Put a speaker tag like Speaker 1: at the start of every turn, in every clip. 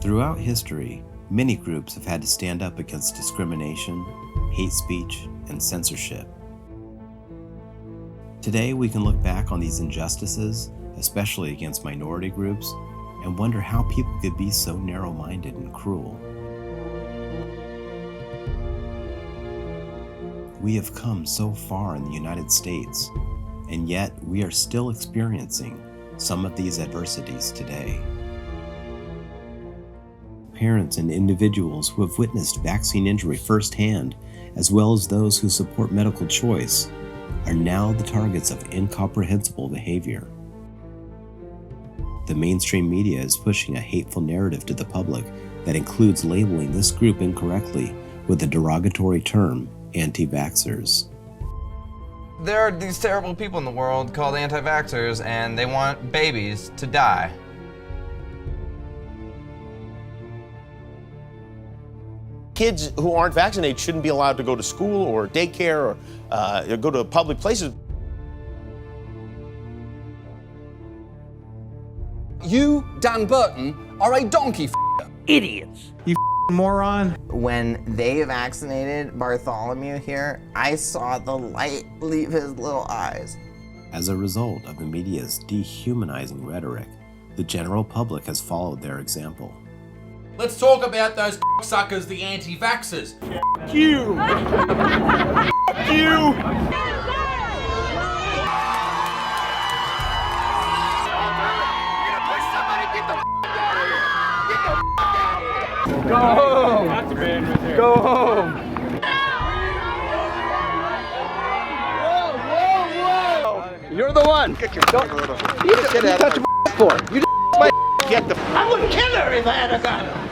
Speaker 1: Throughout history, many groups have had to stand up against discrimination, hate speech, and censorship. Today, we can look back on these injustices, especially against minority groups, and wonder how people could be so narrow-minded and cruel. We have come so far in the United States, and yet we are still experiencing some of these adversities today. Parents and individuals who have witnessed vaccine injury firsthand, as well as those who support medical choice, are now the targets of incomprehensible behavior. The mainstream media is pushing a hateful narrative to the public that includes labeling this group incorrectly with the derogatory term anti-vaxxers.
Speaker 2: There are these terrible people in the world called anti-vaxxers, and they want babies to die.
Speaker 3: Kids who aren't vaccinated shouldn't be allowed to go to school or daycare or go to public places.
Speaker 4: You, Dan Burton, are a donkey
Speaker 5: idiots.
Speaker 6: You moron.
Speaker 7: When they vaccinated Bartholomew here, I saw the light leave his little eyes.
Speaker 1: As a result of the media's dehumanizing rhetoric, the general public has followed their example.
Speaker 5: Let's talk about those suckers, the anti-vaxxers.
Speaker 6: F*** you. F*** you. Go home. Go home. Whoa. You're the one.
Speaker 3: Get your don't.
Speaker 6: You touch my for. You my
Speaker 3: get the.
Speaker 5: I would kill her if I had a gun.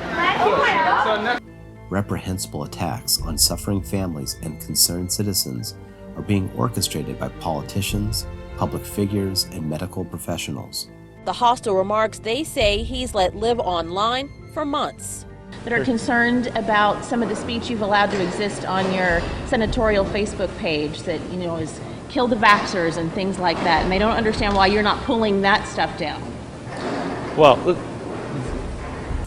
Speaker 1: Reprehensible attacks on suffering families and concerned citizens are being orchestrated by politicians, public figures, and medical professionals.
Speaker 8: The hostile remarks they say he's let live online for months.
Speaker 9: That are concerned about some of the speech you've allowed to exist on your senatorial Facebook page that, is kill the vaxxers and things like that. And they don't understand why you're not pulling that stuff down.
Speaker 6: Well,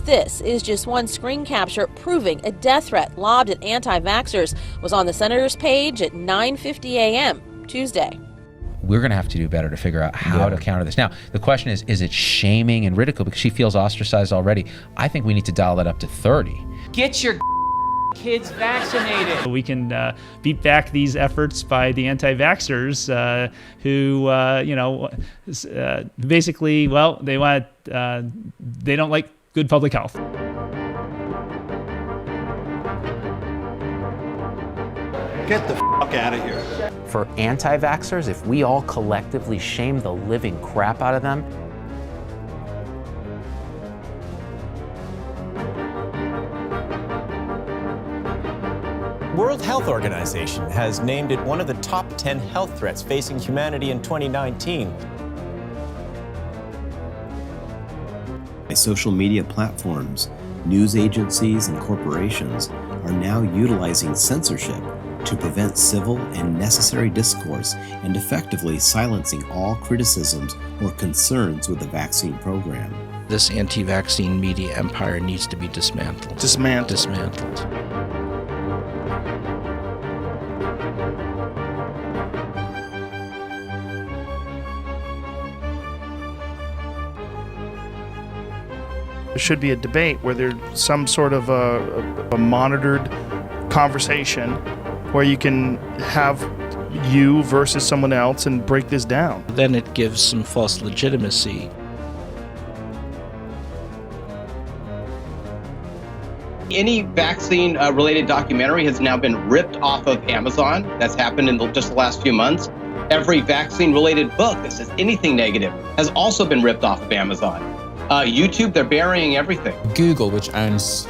Speaker 8: This is just one screen capture proving a death threat lobbed at anti-vaxxers was on the senator's page at 9:50 a.m. Tuesday.
Speaker 10: We're going to have to do better to figure out how to counter this. Now, the question is it shaming and ridicule because she feels ostracized already? I think we need to dial that up to 30.
Speaker 5: Get your kids vaccinated.
Speaker 6: we can beat back these efforts by the anti-vaxxers who, basically, well, they don't like good public health.
Speaker 3: Get the fuck out of here.
Speaker 11: For anti-vaxxers, if we all collectively shame the living crap out of them,
Speaker 12: World Health Organization has named it one of the top 10 health threats facing humanity in 2019.
Speaker 1: Social media platforms, news agencies, and corporations are now utilizing censorship to prevent civil and necessary discourse and effectively silencing all criticisms or concerns with the vaccine program.
Speaker 13: This anti-vaccine media empire needs to be dismantled. Dismantled.
Speaker 14: There should be a debate where there's some sort of a monitored conversation where you can have you versus someone else and break this down.
Speaker 13: Then it gives some false legitimacy.
Speaker 15: Any vaccine-related documentary has now been ripped off of Amazon. That's happened in just the last few months. Every vaccine-related book that says anything negative has also been ripped off of Amazon. YouTube, they're burying everything.
Speaker 11: Google, which owns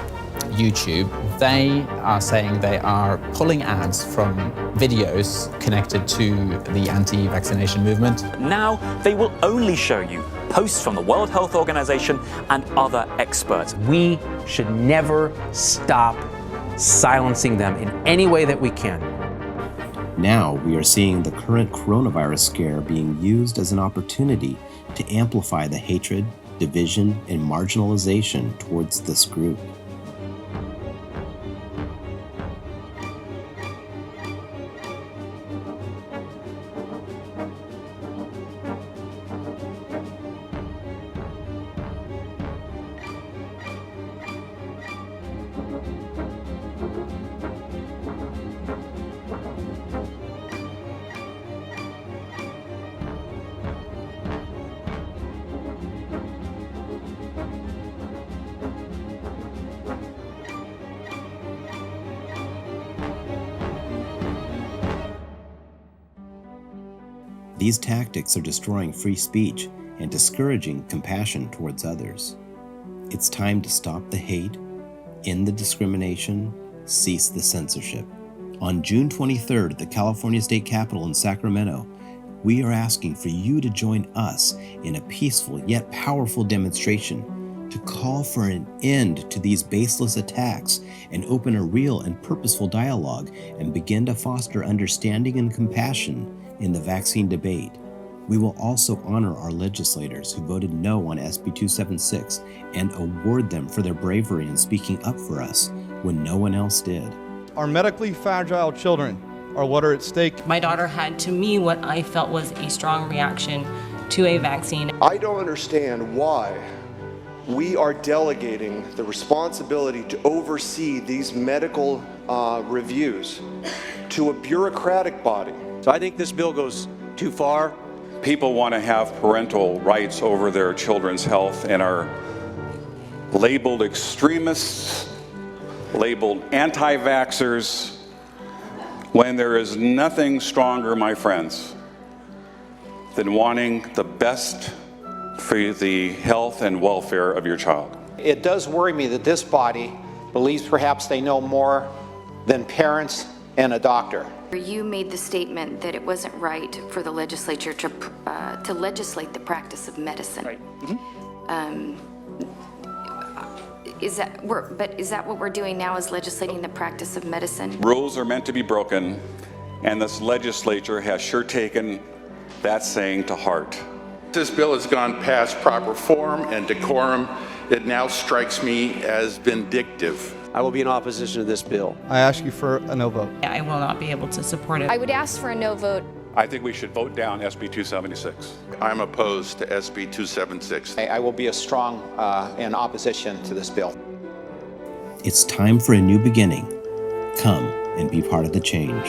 Speaker 11: YouTube, they are saying they are pulling ads from videos connected to the anti-vaccination movement.
Speaker 16: Now they will only show you posts from the World Health Organization and other experts.
Speaker 11: We should never stop silencing them in any way that we can.
Speaker 1: Now we are seeing the current coronavirus scare being used as an opportunity to amplify the hatred, division, and marginalization towards this group. These tactics are destroying free speech and discouraging compassion towards others. It's time to stop the hate, end the discrimination, cease the censorship. On June 23rd at the California State Capitol in Sacramento, we are asking for you to join us in a peaceful yet powerful demonstration to call for an end to these baseless attacks and open a real and purposeful dialogue and begin to foster understanding and compassion in the vaccine debate. We will also honor our legislators who voted no on SB 276 and award them for their bravery in speaking up for us when no one else did.
Speaker 17: Our medically fragile children are what are at stake.
Speaker 18: My daughter had, to me, what I felt was a strong reaction to a vaccine.
Speaker 19: I don't understand why we are delegating the responsibility to oversee these medical reviews to a bureaucratic body.
Speaker 20: So I think this bill goes too far. People want to have parental rights over their children's health and are labeled extremists, labeled anti-vaxxers, when there is nothing stronger, my friends, than wanting the best for the health and welfare of your child.
Speaker 21: It does worry me that this body believes perhaps they know more than parents and a doctor.
Speaker 22: You made the statement that it wasn't right for the legislature to legislate the practice of medicine. Right. Is that what we're doing now, is legislating the practice of medicine?
Speaker 20: Rules are meant to be broken, and this legislature has sure taken that saying to heart.
Speaker 23: This bill has gone past proper form and decorum. It now strikes me as vindictive.
Speaker 12: I will be in opposition to this bill.
Speaker 17: I ask you for a no vote.
Speaker 18: I will not be able to support it.
Speaker 22: I would ask for a no vote.
Speaker 20: I think we should vote down SB 276.
Speaker 23: I'm opposed to SB 276.
Speaker 21: I will be a strong in opposition to this bill.
Speaker 1: It's time for a new beginning. Come and be part of the change.